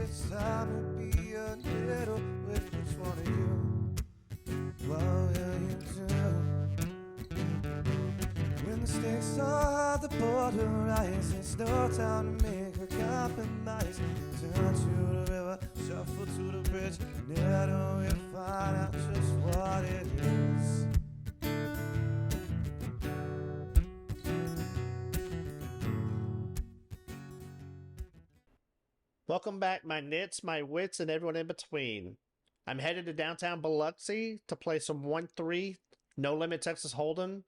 it's time to be a little with each one of you. What will you do? When the stakes are the border rise, it's no time to make a compromise. Turn to the river, shuffle to the bridge, never we find out just what it is. Welcome back, my nits, my wits, and everyone in between. I'm headed to downtown Biloxi to play some 1-3 No Limit Texas Hold'em.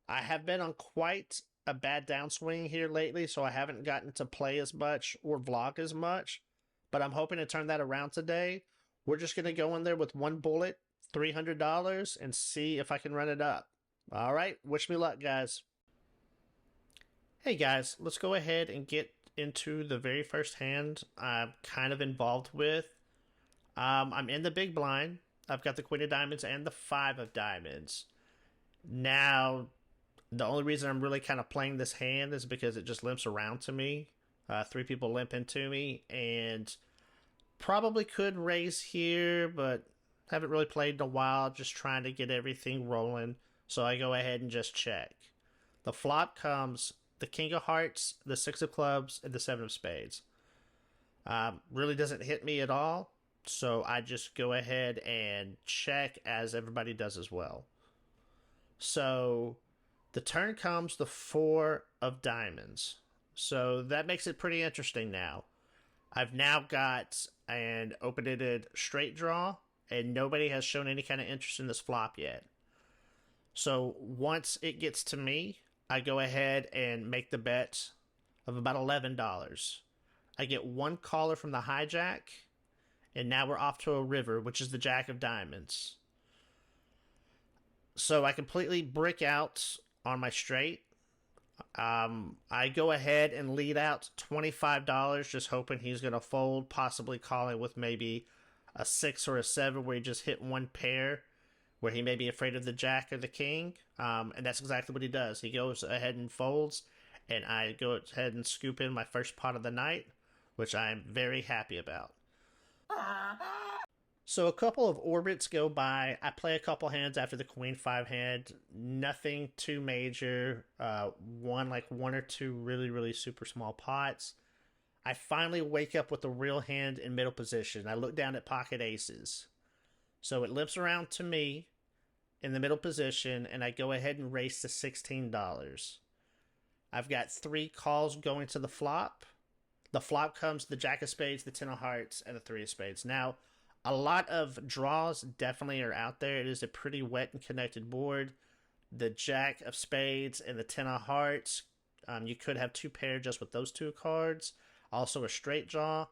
I have been on quite a bad downswing here lately, so I haven't gotten to play as much or vlog as much, but I'm hoping to turn that around today. We're just going to go in there with one bullet, $300, and see if I can run it up. All right, wish me luck, guys. Hey guys, let's go ahead and get into the very first hand I'm kind of involved with. I'm in the big blind. I've got the Queen of Diamonds and the 5 of Diamonds. Now, the only reason I'm really kind of playing this hand is because it just limps around to me. 3 people limp into me, and probably could raise here, but haven't really played in a while, just trying to get everything rolling. So I go ahead and just check. The flop comes the King of Hearts, the 6 of Clubs, and the 7 of Spades. Really doesn't hit me at all, so I just go ahead and check as everybody does as well. So the turn comes the 4 of Diamonds. So that makes it pretty interesting now. I've now got an open-ended straight draw, and nobody has shown any kind of interest in this flop yet. So once it gets to me, I go ahead and make the bet of about $11. I get one caller from the hijack, and now we're off to a river, which is the Jack of Diamonds. So I completely brick out on my straight. I go ahead and lead out $25, just hoping he's going to fold, possibly calling with maybe a 6 or a 7 where he just hit one pair, where he may be afraid of the Jack or the King, and that's exactly what he does. He goes ahead and folds, and I go ahead and scoop in my first pot of the night, which I'm very happy about. So a couple of orbits go by. I play a couple hands after the Queen 5 hand. Nothing too major. One or two really super small pots. I finally wake up with the real hand in middle position. I look down at pocket aces. So it limps around to me in the middle position, and I go ahead and race to $16. I've got 3 calls going to the flop. The flop comes the Jack of Spades, the 10 of Hearts, and the 3 of Spades. Now, a lot of draws definitely are out there. It is a pretty wet and connected board. The Jack of Spades and the 10 of Hearts, you could have 2 pair just with those 2 cards. Also a straight draw.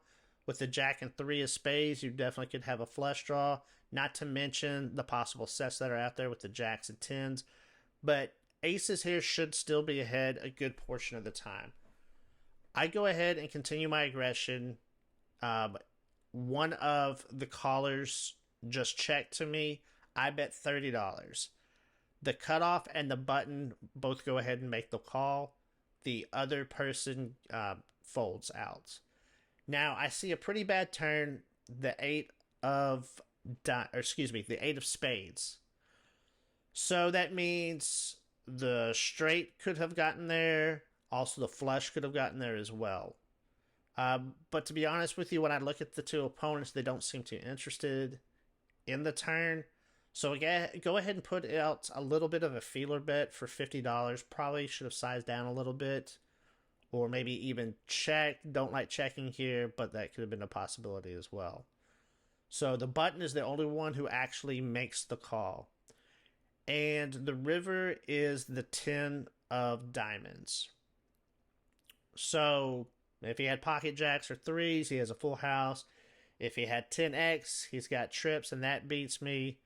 With the Jack and 3 of Spades, you definitely could have a flush draw. Not to mention the possible sets that are out there with the Jacks and 10s. But aces here should still be ahead a good portion of the time. I go ahead and continue my aggression. One of the callers just checked to me. I bet $30. The cutoff and the button both go ahead and make the call. The other person folds out. Now I see a pretty bad turn. The 8 of the 8 of Spades. So that means the straight could have gotten there. Also, the flush could have gotten there as well. But to be honest with you, when I look at the 2 opponents, they don't seem too interested in the turn. So go ahead and put out a little bit of a feeler bet for $50. Probably should have sized down a little bit. Or maybe even check. Don't like checking here, but that could have been a possibility as well. So the button is the only one who actually makes the call. And the river is the 10 of Diamonds. So if he had pocket jacks or 3s, he has a full house. If he had 10x, he's got trips, and that beats me.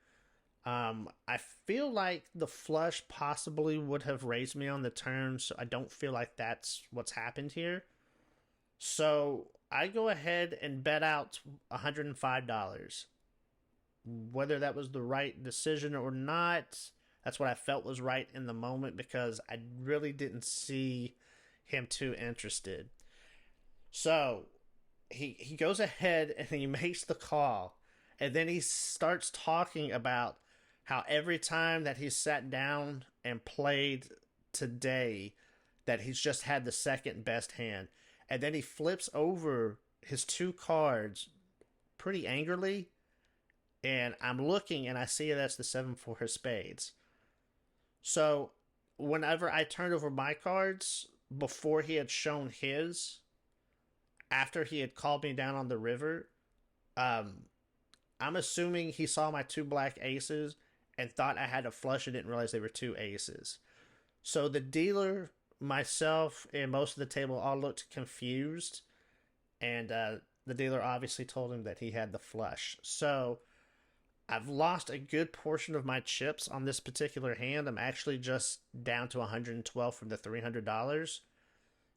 I feel like the flush possibly would have raised me on the turn, so I don't feel like that's what's happened here. So I go ahead and bet out $105. Whether that was the right decision or not, that's what I felt was right in the moment, because I really didn't see him too interested. So he goes ahead and he makes the call, and then he starts talking about how every time that he's sat down and played today, that he's just had the second best hand, and then he flips over his two cards pretty angrily, and I'm looking and I see that's the 7-4 of spades. So whenever I turned over my cards before he had shown his, after he had called me down on the river, um, I'm assuming he saw my two black aces and thought I had a flush and didn't realize they were two aces. So the dealer, myself, and most of the table all looked confused, and the dealer obviously told him that he had the flush. So I've lost a good portion of my chips on this particular hand. I'm actually just down to 112 from the $300.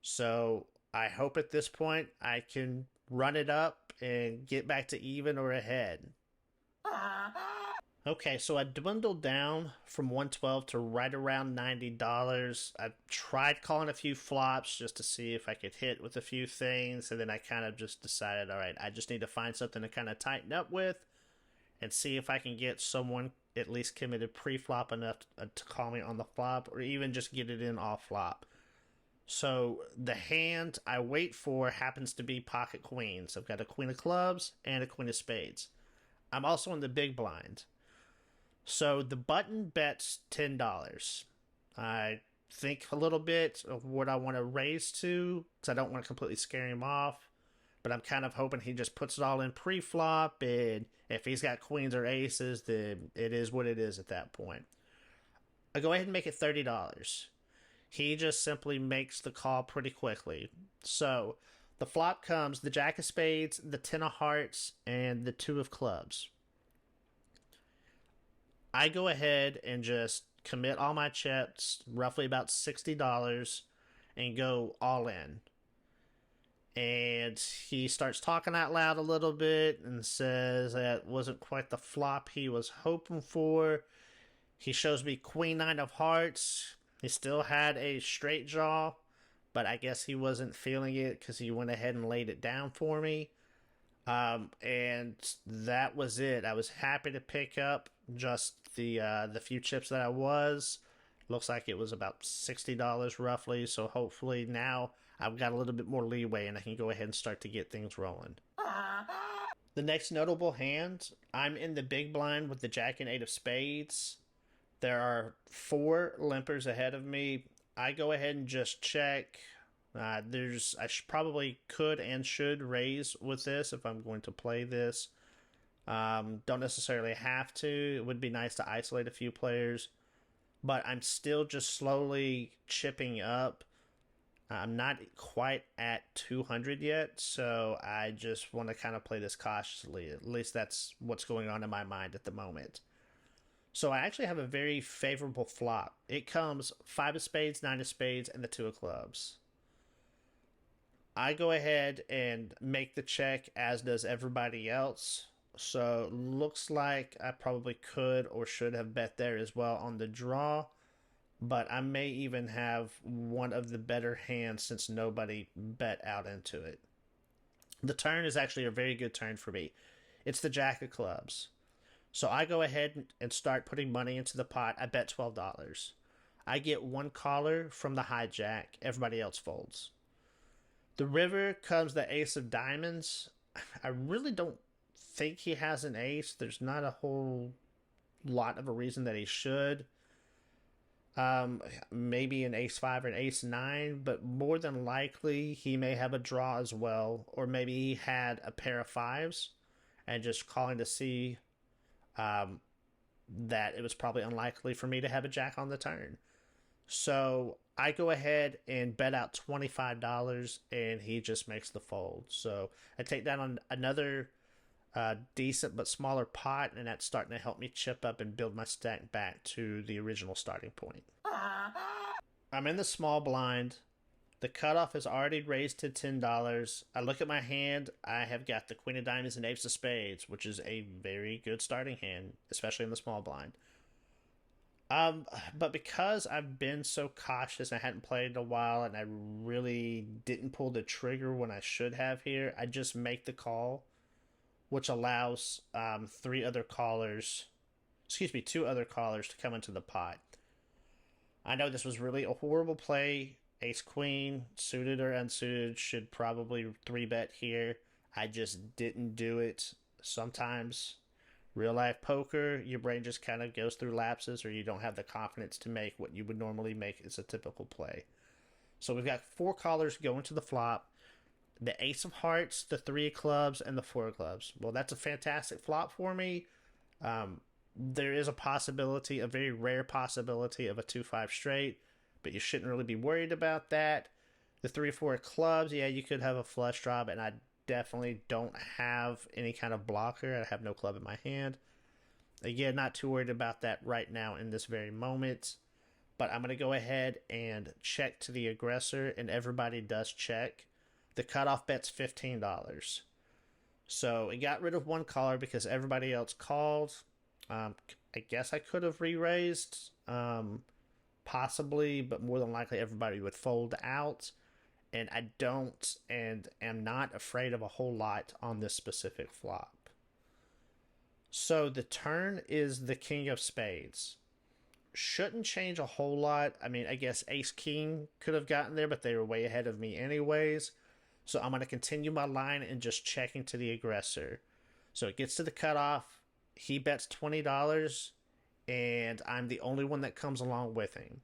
So I hope at this point I can run it up and get back to even or ahead. Okay, so I dwindled down from 112 to right around $90. I tried calling a few flops just to see if I could hit with a few things, and then I kind of just decided, all right, I just need to find something to kind of tighten up with and see if I can get someone at least committed pre-flop enough to call me on the flop, or even just get it in off flop. So the hand I wait for happens to be pocket queens. I've got a queen of clubs and a queen of spades. I'm also in the big blind. So the button bets $10. I think a little bit of what I want to raise to, because I don't want to completely scare him off. But I'm kind of hoping he just puts it all in pre-flop, and if he's got queens or aces, then it is what it is at that point. I go ahead and make it $30. He just simply makes the call pretty quickly. So the flop comes the jack of spades, the 10 of hearts, and the 2 of clubs. I go ahead and just commit all my chips, roughly about $60, and go all in. And he starts talking out loud a little bit and says that wasn't quite the flop he was hoping for. He shows me queen 9 of hearts. He still had a straight jaw, but I guess he wasn't feeling it because he went ahead and laid it down for me. And that was it. I was happy to pick up just the few chips that I was. Looks like it was about $60 roughly, so hopefully now I've got a little bit more leeway and I can go ahead and start to get things rolling. The next notable hand, I'm in the big blind with the jack and 8 of spades. There are 4 limpers ahead of me. I go ahead and just check. I probably could and should raise with this if I'm going to play this. Don't necessarily have to. It would be nice to isolate a few players. But I'm still just slowly chipping up. I'm not quite at 200 yet, so I just want to kind of play this cautiously. At least that's what's going on in my mind at the moment. So I actually have a very favorable flop. It comes 5 of spades, 9 of spades, and the 2 of clubs. I go ahead and make the check, as does everybody else. So looks like I probably could or should have bet there as well on the draw. But I may even have one of the better hands since nobody bet out into it. The turn is actually a very good turn for me. It's the jack of clubs. So I go ahead and start putting money into the pot. I bet $12. I get one caller from the hijack. Everybody else folds. The river comes the ace of diamonds. I really don't think he has an ace. There's not a whole lot of a reason that he should. Maybe an ace 5 or an ace 9, but more than likely he may have a draw as well, or maybe he had a pair of 5s and just calling to see that it was probably unlikely for me to have a jack on the turn. So I go ahead and bet out $25 and he just makes the fold. So I take that on another decent but smaller pot, and that's starting to help me chip up and build my stack back to the original starting point. I'm in the small blind. The cutoff is already raised to $10. I look at my hand. I have got the queen of diamonds and ace of spades, which is a very good starting hand, especially in the small blind. Um, but because I've been so cautious, I hadn't played in a while, and I really didn't pull the trigger when I should have here, I just make the call, which allows two other callers to come into the pot. I know this was really a horrible play. Ace Queen, suited or unsuited, should probably three bet here. I just didn't do it. Sometimes real life poker, your brain just kind of goes through lapses, or you don't have the confidence to make what you would normally make as a typical play. So we've got four callers going to the flop: the ace of hearts, the three of clubs, and the four of clubs. Well, that's a fantastic flop for me. There is a possibility, a very rare possibility, of a 2-5 straight, but you shouldn't really be worried about that. The 3 or 4 clubs, yeah, you could have a flush draw, and I definitely don't have any kind of blocker. I have no club in my hand. Again, not too worried about that right now in this very moment. But I'm going to go ahead and check to the aggressor, and everybody does check. The cutoff bet's $15. So it got rid of one caller because everybody else called. I guess I could have re-raised, possibly, but more than likely everybody would fold out. And I don't and am not afraid of a whole lot on this specific flop. So the turn is the king of spades. Shouldn't change a whole lot. I mean, I guess ace king could have gotten there, but they were way ahead of me anyways. So I'm going to continue my line and just checking to the aggressor. So it gets to the cutoff. He bets $20, and I'm the only one that comes along with him.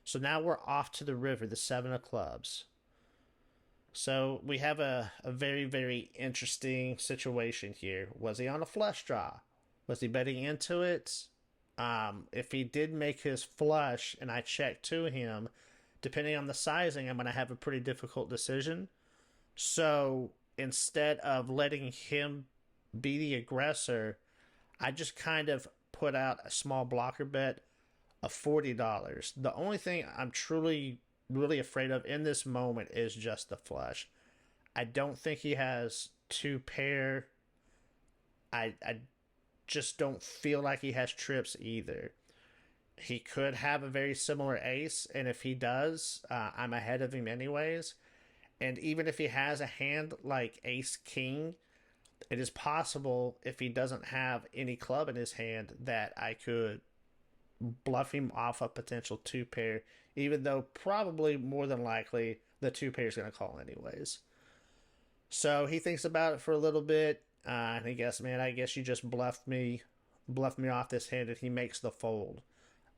So now we're off to the river, the 7 of clubs. So we have a very, very interesting situation here. Was he on a flush draw? Was he betting into it? If he did make his flush and I check to him, depending on the sizing, I'm going to have a pretty difficult decision. So instead of letting him be the aggressor, I just kind of put out a small blocker bet of $40. The only thing I'm truly, really afraid of in this moment is just the flush. I don't think he has two pair. I just don't feel like he has trips either. He could have a very similar ace, and if he does, I'm ahead of him anyways. And even if he has a hand like ace king, it is possible, if he doesn't have any club in his hand, that I could bluff him off a potential two pair, even though probably more than likely the two pair is going to call anyways. So he thinks about it for a little bit, and he guess, man, I guess you just bluffed me off this hand, and he makes the fold.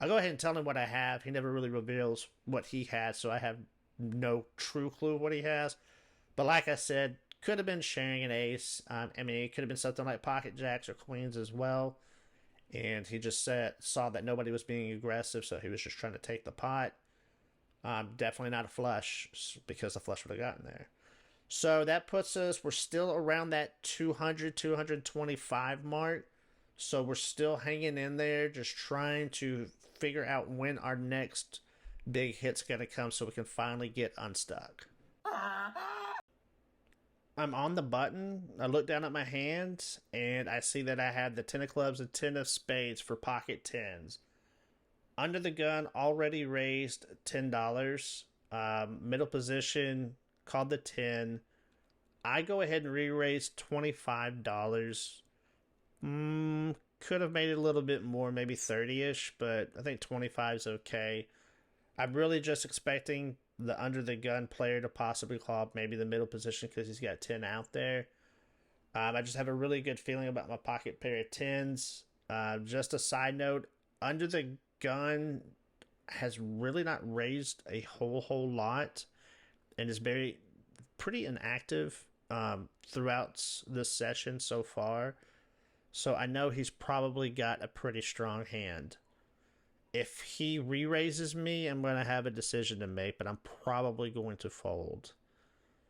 I'll go ahead and tell him what I have. He never really reveals what he has, so I have no true clue what he has. But like I said, could have been sharing an ace. I mean, it could have been something like pocket jacks or queens as well. And he just saw that nobody was being aggressive, so he was just trying to take the pot. Definitely not a flush, because the flush would have gotten there. So that puts us, we're still around that 200, 225 mark. So we're still hanging in there, just trying to figure out when our next big hit's going to come so we can finally get unstuck. I'm on the button. I look down at my hands, and I see that I have the 10 of clubs and 10 of spades for pocket tens. Under the gun, already raised $10. Middle position, called the 10. I go ahead and re-raise $25. Could have made it a little bit more, maybe 30-ish, but I think 25 is okay. I'm really just expecting the under the gun player to possibly call up maybe the middle position because he's got 10 out there. I just have a really good feeling about my pocket pair of tens. Just a side note, under the gun has really not raised a whole lot and is pretty inactive throughout this session so far. So I know he's probably got a pretty strong hand. If he re-raises me, I'm going to have a decision to make, but I'm probably going to fold.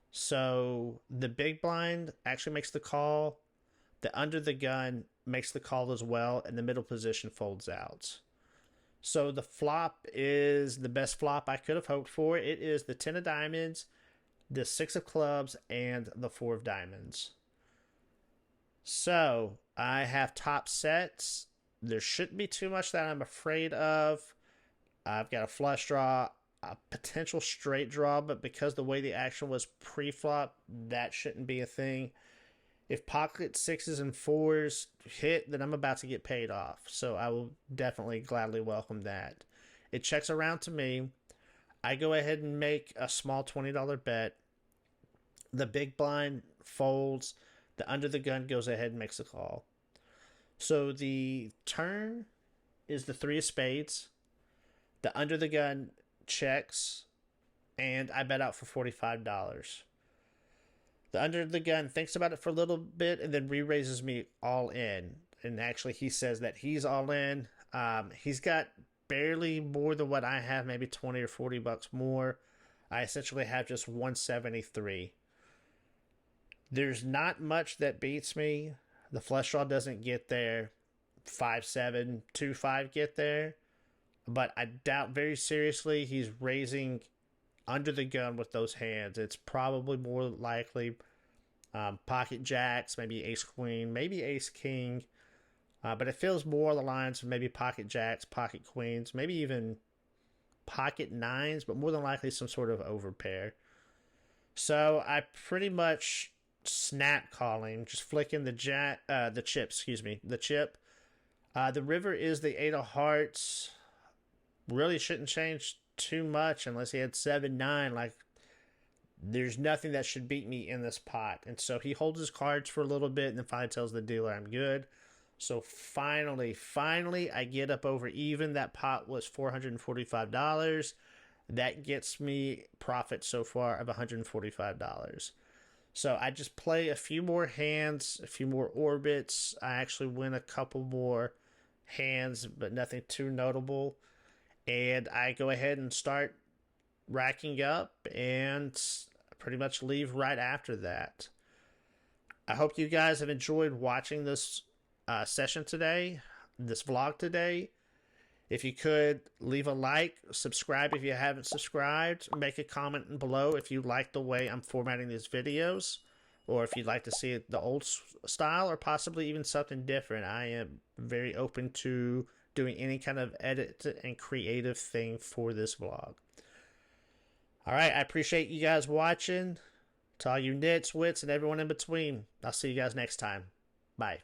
So the big blind actually makes the call. The under the gun makes the call as well, and the middle position folds out. So the flop is the best flop I could have hoped for. It is the 10 of diamonds, the 6 of clubs, and the 4 of diamonds. So I have top sets. There shouldn't be too much that I'm afraid of. I've got a flush draw, a potential straight draw, but because the way the action was pre-flop, that shouldn't be a thing. If pocket sixes and fours hit, then I'm about to get paid off. So I will definitely gladly welcome that. It checks around to me. I go ahead and make a small $20 bet. The big blind folds. The under the gun goes ahead and makes a call. So the turn is the three of spades. The under the gun checks, and I bet out for $45. The under the gun thinks about it for a little bit and then re-raises me all in. And actually, he says that he's all in. He's got barely more than what I have, maybe 20 or 40 bucks more. I essentially have just 173. There's not much that beats me. The flush draw doesn't get there. 5-7, 2-5 get there. But I doubt very seriously he's raising under the gun with those hands. It's probably more likely pocket jacks, maybe ace queen, maybe ace king. But it feels more the lines of maybe pocket jacks, pocket queens, maybe even pocket nines, but more than likely some sort of overpair. So I pretty much snap calling, just flicking the chip. The river is the eight of hearts. Really shouldn't change too much unless he had 7-9. Like, there's nothing that should beat me in this pot. And so he holds his cards for a little bit and then finally tells the dealer I'm good. So finally, I get up over even. That pot was $445. That gets me profit so far of $145. So I just play a few more hands, a few more orbits. I actually win a couple more hands, but nothing too notable. And I go ahead and start racking up and pretty much leave right after that. I hope you guys have enjoyed watching this session today, this vlog today. If you could, leave a like, subscribe if you haven't subscribed, make a comment below if you like the way I'm formatting these videos, or if you'd like to see it the old style, or possibly even something different. I am very open to doing any kind of edit and creative thing for this vlog. Alright, I appreciate you guys watching. To all you nits, wits, and everyone in between, I'll see you guys next time. Bye.